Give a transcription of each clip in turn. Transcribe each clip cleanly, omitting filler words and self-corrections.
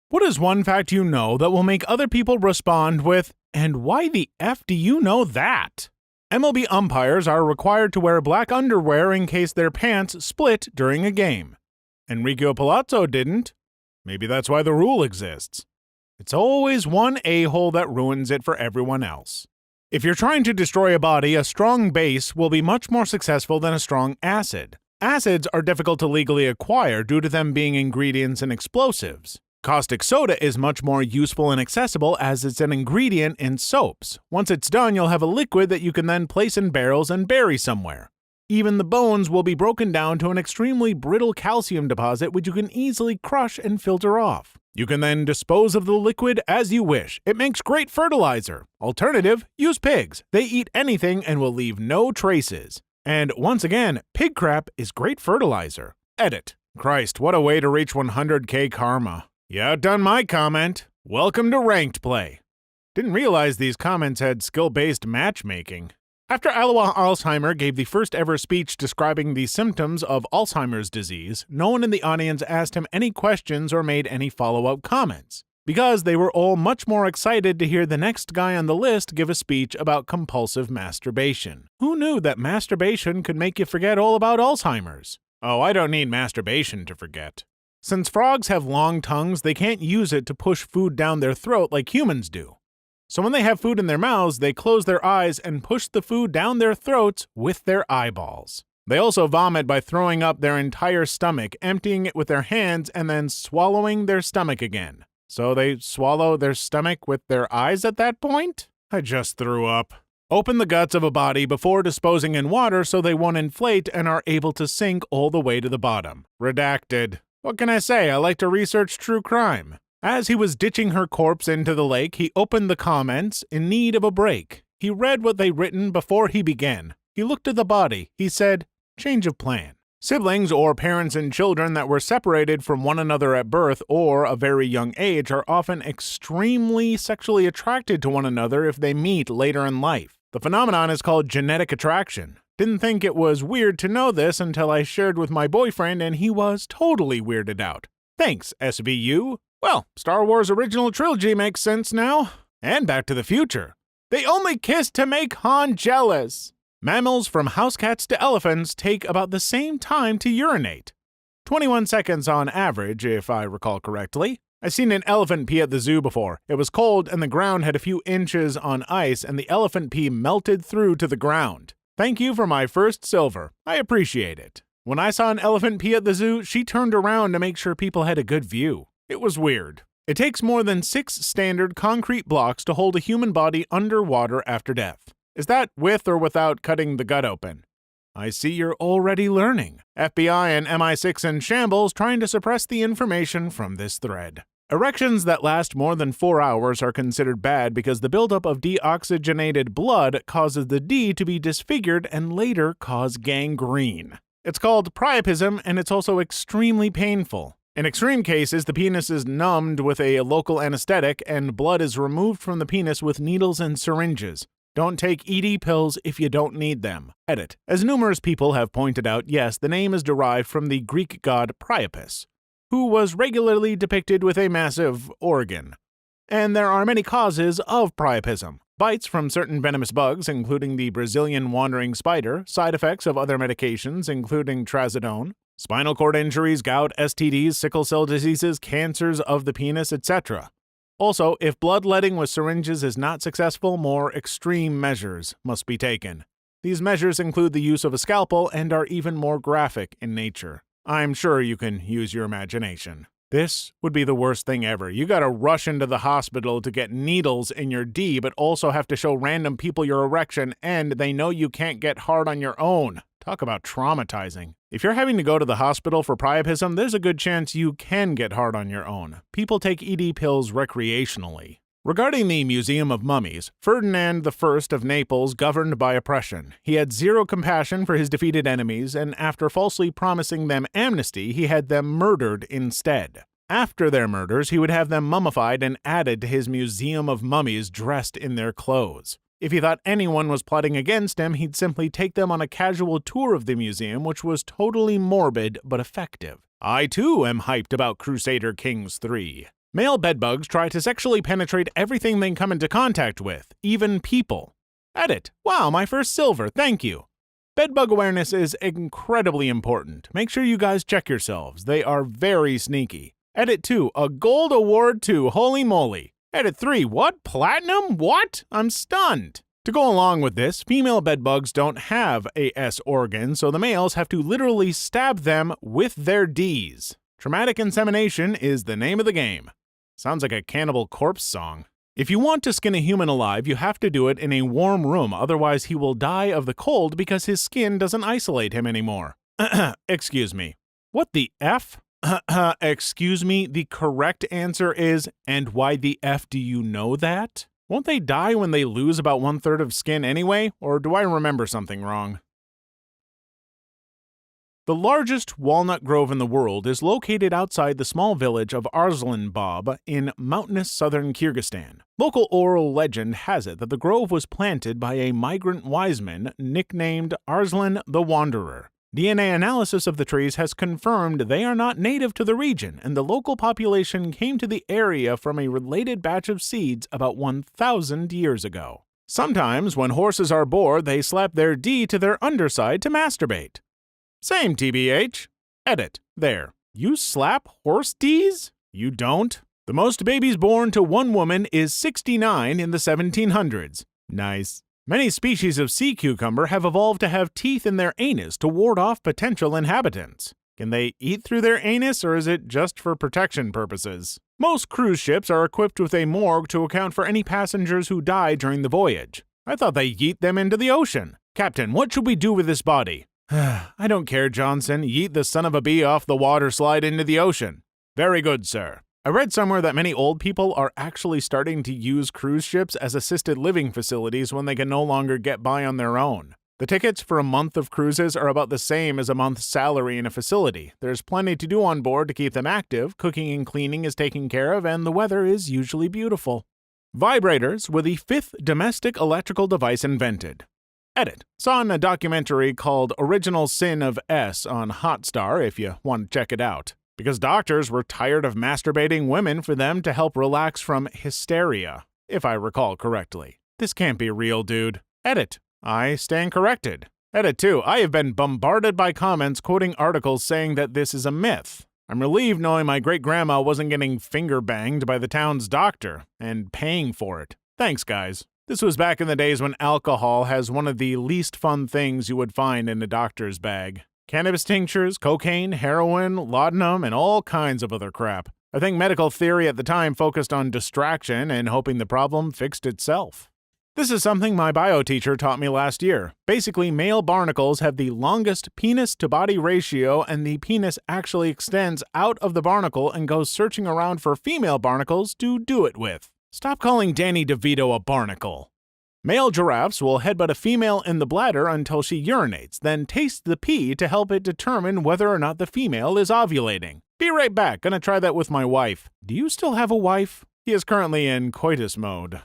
What is one fact you know that will make other people respond with, "And why the F do you know that?" MLB umpires are required to wear black underwear in case their pants split during a game. Enrico Palazzo didn't. Maybe that's why the rule exists. It's always one a-hole that ruins it for everyone else. If you're trying to destroy a body, a strong base will be much more successful than a strong acid. Acids are difficult to legally acquire due to them being ingredients in explosives. Caustic soda is much more useful and accessible as it's an ingredient in soaps. Once it's done, you'll have a liquid that you can then place in barrels and bury somewhere. Even the bones will be broken down to an extremely brittle calcium deposit which you can easily crush and filter off. You can then dispose of the liquid as you wish. It makes great fertilizer. Alternative, use pigs. They eat anything and will leave no traces. And once again, pig crap is great fertilizer. Edit. Christ, what a way to reach 100k karma. You outdone my comment. Welcome to ranked play. Didn't realize these comments had skill-based matchmaking. After Alois Alzheimer gave the first ever speech describing the symptoms of Alzheimer's disease, no one in the audience asked him any questions or made any follow-up comments, because they were all much more excited to hear the next guy on the list give a speech about compulsive masturbation. Who knew that masturbation could make you forget all about Alzheimer's? Oh, I don't need masturbation to forget. Since frogs have long tongues, they can't use it to push food down their throat like humans do. So when they have food in their mouths, they close their eyes and push the food down their throats with their eyeballs. They also vomit by throwing up their entire stomach, emptying it with their hands, and then swallowing their stomach again. So they swallow their stomach with their eyes at that point? I just threw up. Open the guts of a body before disposing in water so they won't inflate and are able to sink all the way to the bottom. Redacted. What can I say? I like to research true crime. As he was ditching her corpse into the lake, he opened the comments in need of a break. He read what they'd written before he began. He looked at the body. He said, "Change of plan." Siblings or parents and children that were separated from one another at birth or a very young age are often extremely sexually attracted to one another if they meet later in life. The phenomenon is called genetic attraction. Didn't think it was weird to know this until I shared with my boyfriend and he was totally weirded out. Thanks, SVU. Well, Star Wars original trilogy makes sense now. And Back to the Future. They only kiss to make Han jealous. Mammals from house cats to elephants take about the same time to urinate. 21 seconds on average, if I recall correctly. I've seen an elephant pee at the zoo before. It was cold and the ground had a few inches on ice and the elephant pee melted through to the ground. Thank you for my first silver. I appreciate it. When I saw an elephant pee at the zoo, she turned around to make sure people had a good view. It was weird. It takes more than 6 standard concrete blocks to hold a human body underwater after death. Is that with or without cutting the gut open? I see you're already learning. FBI and MI6 in shambles trying to suppress the information from this thread. Erections that last more than 4 hours are considered bad because the buildup of deoxygenated blood causes the D to be disfigured and later cause gangrene. It's called priapism and it's also extremely painful. In extreme cases, the penis is numbed with a local anesthetic and blood is removed from the penis with needles and syringes. Don't take ED pills if you don't need them. Edit. As numerous people have pointed out, yes, the name is derived from the Greek god Priapus, who was regularly depicted with a massive organ. And there are many causes of priapism. Bites from certain venomous bugs, including the Brazilian wandering spider, side effects of other medications, including trazodone, spinal cord injuries, gout, STDs, sickle cell diseases, cancers of the penis, etc. Also, if bloodletting with syringes is not successful, more extreme measures must be taken. These measures include the use of a scalpel and are even more graphic in nature. I'm sure you can use your imagination. This would be the worst thing ever. You gotta rush into the hospital to get needles in your D, but also have to show random people your erection, and they know you can't get hard on your own. Talk about traumatizing. If you're having to go to the hospital for priapism, there's a good chance you can get hard on your own. People take ED pills recreationally. Regarding the Museum of Mummies, Ferdinand I of Naples governed by oppression. He had zero compassion for his defeated enemies, and after falsely promising them amnesty, he had them murdered instead. After their murders, he would have them mummified and added to his Museum of Mummies dressed in their clothes. If he thought anyone was plotting against him, he'd simply take them on a casual tour of the museum, which was totally morbid but effective. I too am hyped about Crusader Kings 3. Male bedbugs try to sexually penetrate everything they come into contact with, even people. Edit. Wow, my first silver, thank you. Bedbug awareness is incredibly important. Make sure you guys check yourselves. They are very sneaky. Edit 2, a gold award too, holy moly. Edit 3, what? Platinum? What? I'm stunned. To go along with this, female bedbugs don't have a S organ, so the males have to literally stab them with their Ds. Traumatic insemination is the name of the game. Sounds like a Cannibal Corpse song. If you want to skin a human alive, you have to do it in a warm room, otherwise he will die of the cold because his skin doesn't isolate him anymore. Excuse me. What the F? Excuse me, the correct answer is, and why the F do you know that? Won't they die when they lose about 1/3 of skin anyway, or do I remember something wrong? The largest walnut grove in the world is located outside the small village of Arslanbab in mountainous southern Kyrgyzstan. Local oral legend has it that the grove was planted by a migrant wise man nicknamed Arslan the Wanderer. DNA analysis of the trees has confirmed they are not native to the region, and the local population came to the area from a related batch of seeds about 1,000 years ago. Sometimes, when horses are bored, they slap their D to their underside to masturbate. Same TBH. Edit. There. You slap horse Ds? You don't? The most babies born to one woman is 69 in the 1700s. Nice. Many species of sea cucumber have evolved to have teeth in their anus to ward off potential inhabitants. Can they eat through their anus, or is it just for protection purposes? Most cruise ships are equipped with a morgue to account for any passengers who die during the voyage. I thought they yeet them into the ocean. Captain, what should we do with this body? I don't care, Johnson. Yeet the son of a bee off the water slide into the ocean. Very good, sir. I read somewhere that many old people are actually starting to use cruise ships as assisted living facilities when they can no longer get by on their own. The tickets for a month of cruises are about the same as a month's salary in a facility. There's plenty to do on board to keep them active, cooking and cleaning is taken care of, and the weather is usually beautiful. Vibrators were the 5th domestic electrical device invented. Edit. Saw in a documentary called Original Sin of S on Hotstar if you want to check it out. Because doctors were tired of masturbating women for them to help relax from hysteria, if I recall correctly. This can't be real, dude. Edit. I stand corrected. Edit 2. I have been bombarded by comments quoting articles saying that this is a myth. I'm relieved knowing my great-grandma wasn't getting finger-banged by the town's doctor and paying for it. Thanks, guys. This was back in the days when alcohol has one of the least fun things you would find in a doctor's bag. Cannabis tinctures, cocaine, heroin, laudanum, and all kinds of other crap. I think medical theory at the time focused on distraction and hoping the problem fixed itself. This is something my bio teacher taught me last year. Basically, male barnacles have the longest penis-to-body ratio, and the penis actually extends out of the barnacle and goes searching around for female barnacles to do it with. Stop calling Danny DeVito a barnacle. Male giraffes will headbutt a female in the bladder until she urinates, then taste the pee to help it determine whether or not the female is ovulating. Be right back, gonna try that with my wife. Do you still have a wife? He is currently in coitus mode.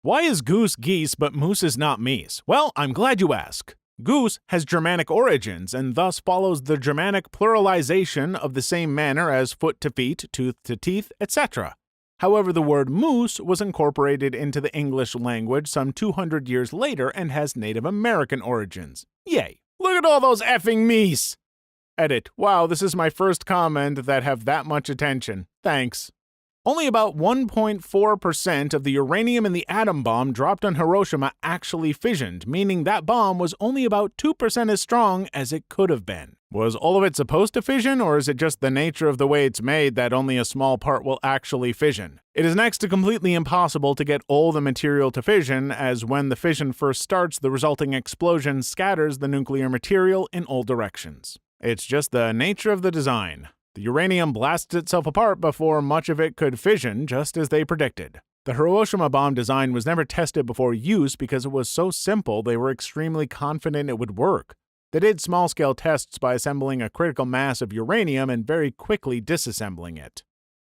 Why is goose geese but moose is not meese? Well, I'm glad you ask. Goose has Germanic origins and thus follows the Germanic pluralization of the same manner as foot to feet, tooth to teeth, etc. However, the word moose was incorporated into the English language some 200 years later and has Native American origins. Yay! Look at all those effing meese! Edit. Wow, this is my first comment that have that much attention. Thanks. Only about 1.4% of the uranium in the atom bomb dropped on Hiroshima actually fissioned, meaning that bomb was only about 2% as strong as it could have been. Was all of it supposed to fission, or is it just the nature of the way it's made that only a small part will actually fission? It is next to completely impossible to get all the material to fission, as when the fission first starts, the resulting explosion scatters the nuclear material in all directions. It's just the nature of the design. The uranium blasts itself apart before much of it could fission, just as they predicted. The Hiroshima bomb design was never tested before use because it was so simple they were extremely confident it would work. They did small-scale tests by assembling a critical mass of uranium and very quickly disassembling it.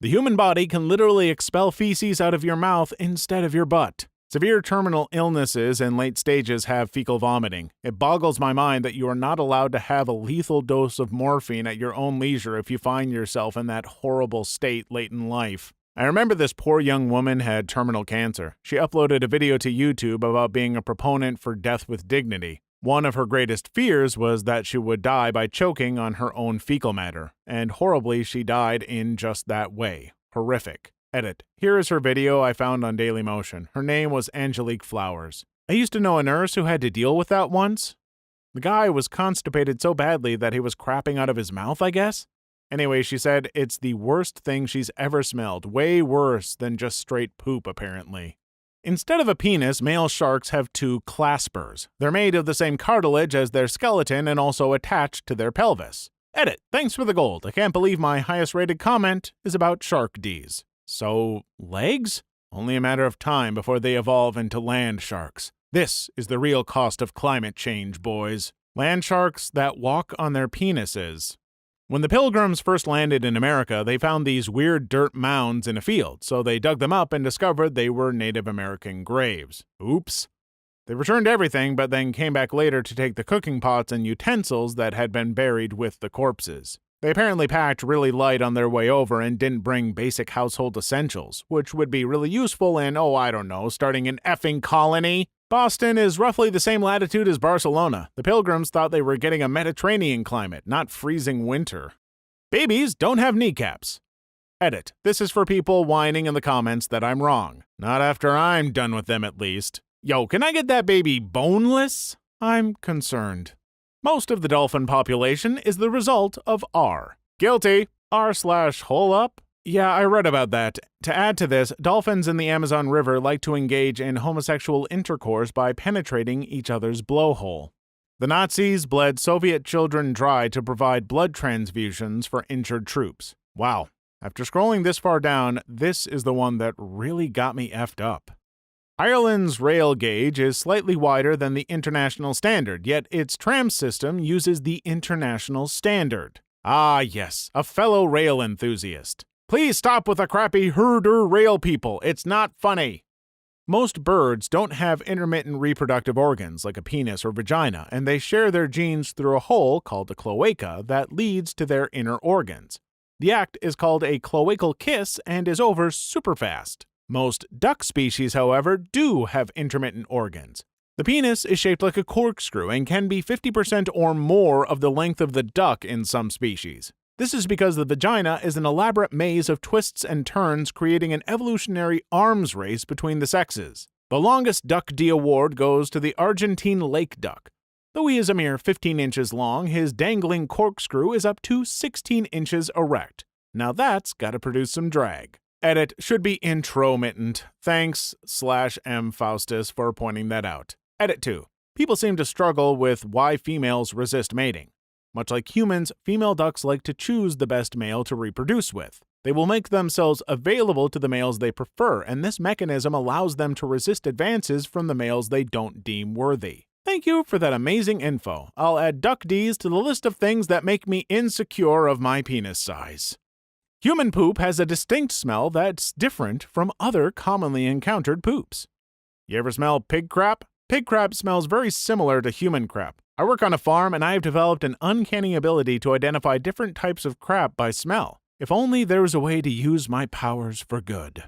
The human body can literally expel feces out of your mouth instead of your butt. Severe terminal illnesses in late stages have fecal vomiting. It boggles my mind that you are not allowed to have a lethal dose of morphine at your own leisure if you find yourself in that horrible state late in life. I remember this poor young woman had terminal cancer. She uploaded a video to YouTube about being a proponent for death with dignity. One of her greatest fears was that she would die by choking on her own fecal matter, and horribly she died in just that way. Horrific. Edit. Here is her video I found on Dailymotion. Her name was Angelique Flowers. I used to know a nurse who had to deal with that once. The guy was constipated so badly that he was crapping out of his mouth, I guess? Anyway, she said it's the worst thing she's ever smelled, way worse than just straight poop, apparently. Instead of a penis, male sharks have two claspers. They're made of the same cartilage as their skeleton and also attached to their pelvis. Edit. Thanks for the gold. I can't believe my highest rated comment is about shark Ds. So, legs? Only a matter of time before they evolve into land sharks. This is the real cost of climate change, boys. Land sharks that walk on their penises. When the Pilgrims first landed in America, they found these weird dirt mounds in a field, so they dug them up and discovered they were Native American graves. Oops. They returned everything, but then came back later to take the cooking pots and utensils that had been buried with the corpses. They apparently packed really light on their way over and didn't bring basic household essentials, which would be really useful in, starting an effing colony. Boston is roughly the same latitude as Barcelona. The Pilgrims thought they were getting a Mediterranean climate, not freezing winter. Babies don't have kneecaps. Edit. This is for people whining in the comments that I'm wrong. Not after I'm done with them, at least. Yo, can I get that baby boneless? I'm concerned. Most of the dolphin population is the result of R. Guilty. R/hole up? Yeah, I read about that. To add to this, dolphins in the Amazon River like to engage in homosexual intercourse by penetrating each other's blowhole. The Nazis bled Soviet children dry to provide blood transfusions for injured troops. Wow. After scrolling this far down, this is the one that really got me effed up. Ireland's rail gauge is slightly wider than the international standard, yet its tram system uses the international standard. Ah, yes, a fellow rail enthusiast. Please stop with the crappy herder rail people. It's not funny. Most birds don't have intermittent reproductive organs like a penis or vagina, and they share their genes through a hole called the cloaca that leads to their inner organs. The act is called a cloacal kiss and is over super fast. Most duck species, however, do have intermittent organs. The penis is shaped like a corkscrew and can be 50% or more of the length of the duck in some species. This is because the vagina is an elaborate maze of twists and turns, creating an evolutionary arms race between the sexes. The longest Duck D award goes to the Argentine lake duck. Though he is a mere 15 inches long, his dangling corkscrew is up to 16 inches erect. Now that's gotta produce some drag. Edit should be intromittent. Thanks/M Faustus for pointing that out. Edit 2. People seem to struggle with why females resist mating. Much like humans, female ducks like to choose the best male to reproduce with. They will make themselves available to the males they prefer, and this mechanism allows them to resist advances from the males they don't deem worthy. Thank you for that amazing info. I'll add duck Ds to the list of things that make me insecure of my penis size. Human poop has a distinct smell that's different from other commonly encountered poops. You ever smell pig crap? Pig crap smells very similar to human crap. I work on a farm and I have developed an uncanny ability to identify different types of crap by smell. If only there was a way to use my powers for good.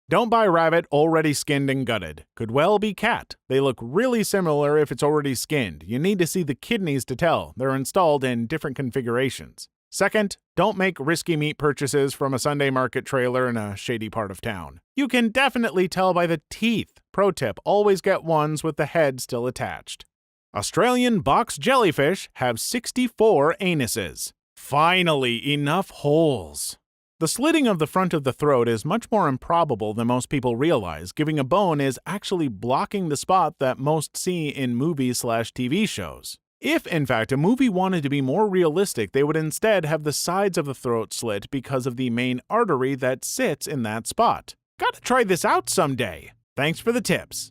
Don't buy rabbit already skinned and gutted. Could well be cat. They look really similar if it's already skinned. You need to see the kidneys to tell. They're installed in different configurations. Second, don't make risky meat purchases from a Sunday market trailer in a shady part of town. You can definitely tell by the teeth. Pro tip, always get ones with the head still attached. Australian box jellyfish have 64 anuses. Finally, enough holes. The slitting of the front of the throat is much more improbable than most people realize. Giving a bone is actually blocking the spot that most see in movies/TV shows. If, in fact, a movie wanted to be more realistic, they would instead have the sides of the throat slit because of the main artery that sits in that spot. Gotta try this out someday. Thanks for the tips.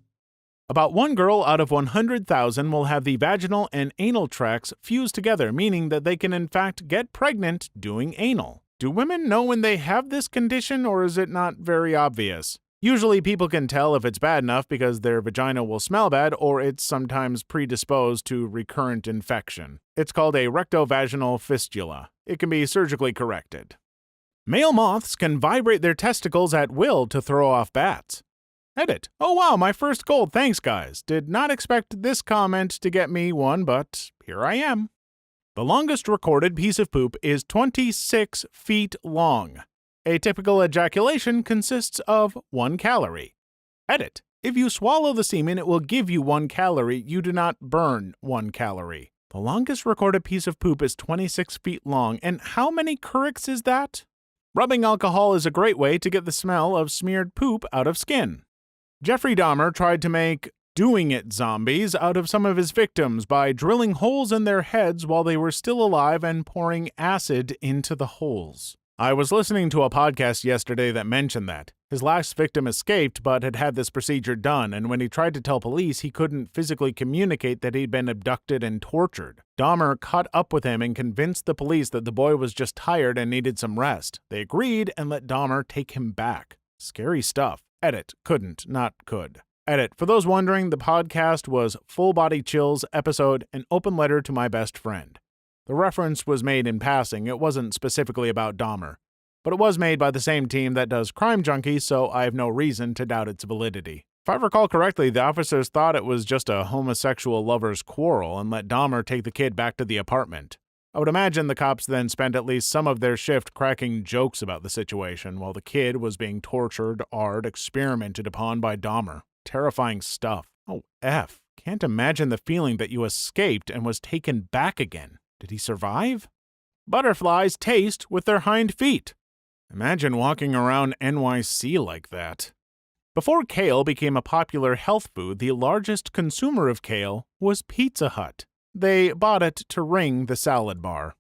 About 1 girl out of 100,000 will have the vaginal and anal tracts fused together, meaning that they can in fact get pregnant doing anal. Do women know when they have this condition, or is it not very obvious? Usually people can tell if it's bad enough because their vagina will smell bad, or it's sometimes predisposed to recurrent infection. It's called a rectovaginal fistula. It can be surgically corrected. Male moths can vibrate their testicles at will to throw off bats. Edit. Oh wow, my first gold, thanks guys. Did not expect this comment to get me one, but here I am. The longest recorded piece of poop is 26 feet long. A typical ejaculation consists of 1 calorie. Edit. If you swallow the semen, it will give you 1 calorie. You do not burn 1 calorie. The longest recorded piece of poop is 26 feet long, and how many quirks is that? Rubbing alcohol is a great way to get the smell of smeared poop out of skin. Jeffrey Dahmer tried to make doing it zombies out of some of his victims by drilling holes in their heads while they were still alive and pouring acid into the holes. I was listening to a podcast yesterday that mentioned that. His last victim escaped but had had this procedure done, and when he tried to tell police, he couldn't physically communicate that he'd been abducted and tortured. Dahmer caught up with him and convinced the police that the boy was just tired and needed some rest. They agreed and let Dahmer take him back. Scary stuff. Edit. Couldn't, not could. Edit. For those wondering, the podcast was Full Body Chills episode, An Open Letter to My Best Friend. The reference was made in passing. It wasn't specifically about Dahmer. But it was made by the same team that does Crime Junkie, so I have no reason to doubt its validity. If I recall correctly, the officers thought it was just a homosexual lover's quarrel and let Dahmer take the kid back to the apartment. I would imagine the cops then spent at least some of their shift cracking jokes about the situation while the kid was being tortured, experimented upon by Dahmer. Terrifying stuff. Oh, F. Can't imagine the feeling that you escaped and was taken back again. Did he survive? Butterflies taste with their hind feet. Imagine walking around NYC like that. Before kale became a popular health food, the largest consumer of kale was Pizza Hut. They bought it to ring the salad bar.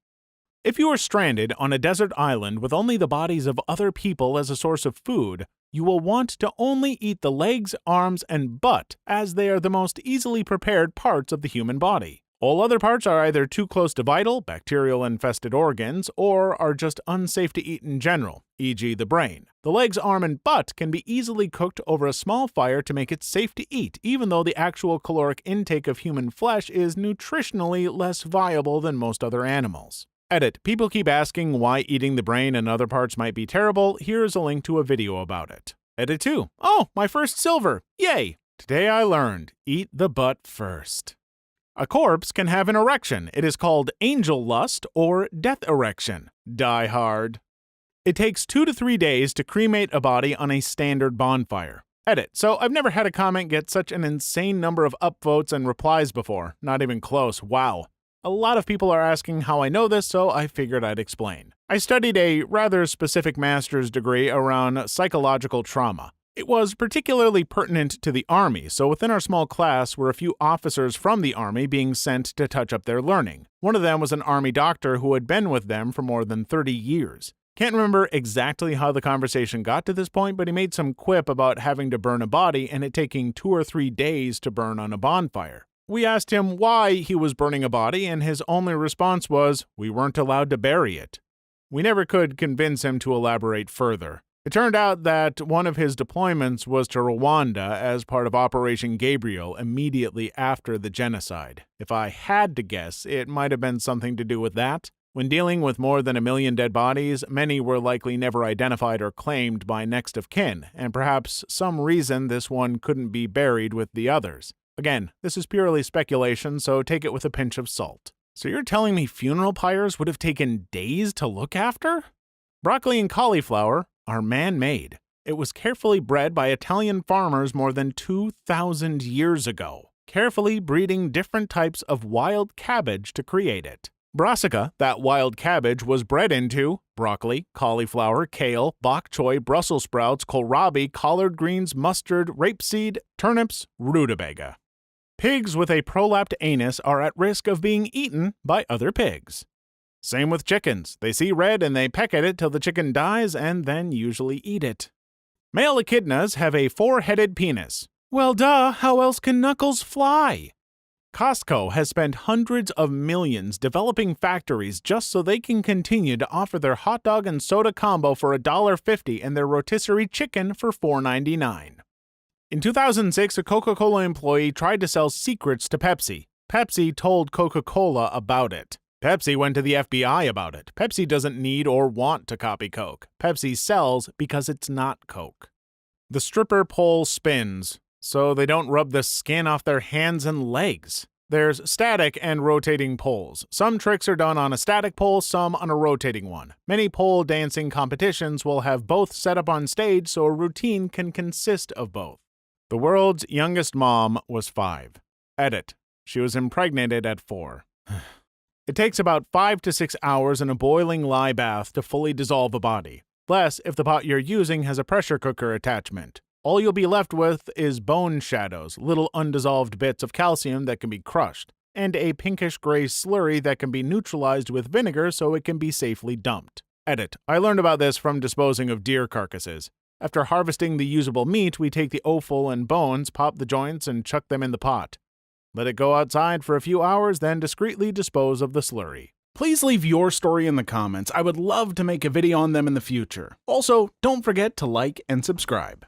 If you are stranded on a desert island with only the bodies of other people as a source of food, you will want to only eat the legs, arms, and butt, as they are the most easily prepared parts of the human body. All other parts are either too close to vital, bacterial-infested organs, or are just unsafe to eat in general, e.g. the brain. The legs, arm, and butt can be easily cooked over a small fire to make it safe to eat, even though the actual caloric intake of human flesh is nutritionally less viable than most other animals. Edit. People keep asking why eating the brain and other parts might be terrible. Here's a link to a video about it. Edit 2. Oh, my first silver! Yay! Today I learned, eat the butt first. A corpse can have an erection. It is called angel lust or death erection. Die hard. It takes 2 to 3 days to cremate a body on a standard bonfire. Edit. So I've never had a comment get such an insane number of upvotes and replies before. Not even close. Wow. A lot of people are asking how I know this, so I figured I'd explain. I studied a rather specific master's degree around psychological trauma. It was particularly pertinent to the Army, so within our small class were a few officers from the Army being sent to touch up their learning. One of them was an Army doctor who had been with them for more than 30 years. Can't remember exactly how the conversation got to this point, but he made some quip about having to burn a body and it taking 2 or 3 days to burn on a bonfire. We asked him why he was burning a body, and his only response was, "We weren't allowed to bury it." We never could convince him to elaborate further. It turned out that one of his deployments was to Rwanda as part of Operation Gabriel immediately after the genocide. If I had to guess, it might have been something to do with that. When dealing with more than 1 million dead bodies, many were likely never identified or claimed by next of kin, and perhaps some reason this one couldn't be buried with the others. Again, this is purely speculation, so take it with a pinch of salt. So you're telling me funeral pyres would have taken days to look after? Broccoli and cauliflower are man-made. It was carefully bred by Italian farmers more than 2,000 years ago, carefully breeding different types of wild cabbage to create it. Brassica, that wild cabbage, was bred into broccoli, cauliflower, kale, bok choy, Brussels sprouts, kohlrabi, collard greens, mustard, rapeseed, turnips, rutabaga. Pigs with a prolapsed anus are at risk of being eaten by other pigs. Same with chickens. They see red and they peck at it till the chicken dies and then usually eat it. Male echidnas have a 4-headed penis. Well, duh, how else can knuckles fly? Costco has spent hundreds of millions developing factories just so they can continue to offer their hot dog and soda combo for $1.50 and their rotisserie chicken for $4.99. In 2006, a Coca-Cola employee tried to sell secrets to Pepsi. Pepsi told Coca-Cola about it. Pepsi went to the FBI about it. Pepsi doesn't need or want to copy Coke. Pepsi sells because it's not Coke. The stripper pole spins, so they don't rub the skin off their hands and legs. There's static and rotating poles. Some tricks are done on a static pole, some on a rotating one. Many pole dancing competitions will have both set up on stage, so a routine can consist of both. The world's youngest mom was 5. Edit. She was impregnated at 4. It takes about 5 to 6 hours in a boiling lye bath to fully dissolve a body. Less if the pot you're using has a pressure cooker attachment. All you'll be left with is bone shadows, little undissolved bits of calcium that can be crushed, and a pinkish-gray slurry that can be neutralized with vinegar so it can be safely dumped. Edit. I learned about this from disposing of deer carcasses. After harvesting the usable meat, we take the offal and bones, pop the joints, and chuck them in the pot. Let it go outside for a few hours, then discreetly dispose of the slurry. Please leave your story in the comments. I would love to make a video on them in the future. Also, don't forget to like and subscribe.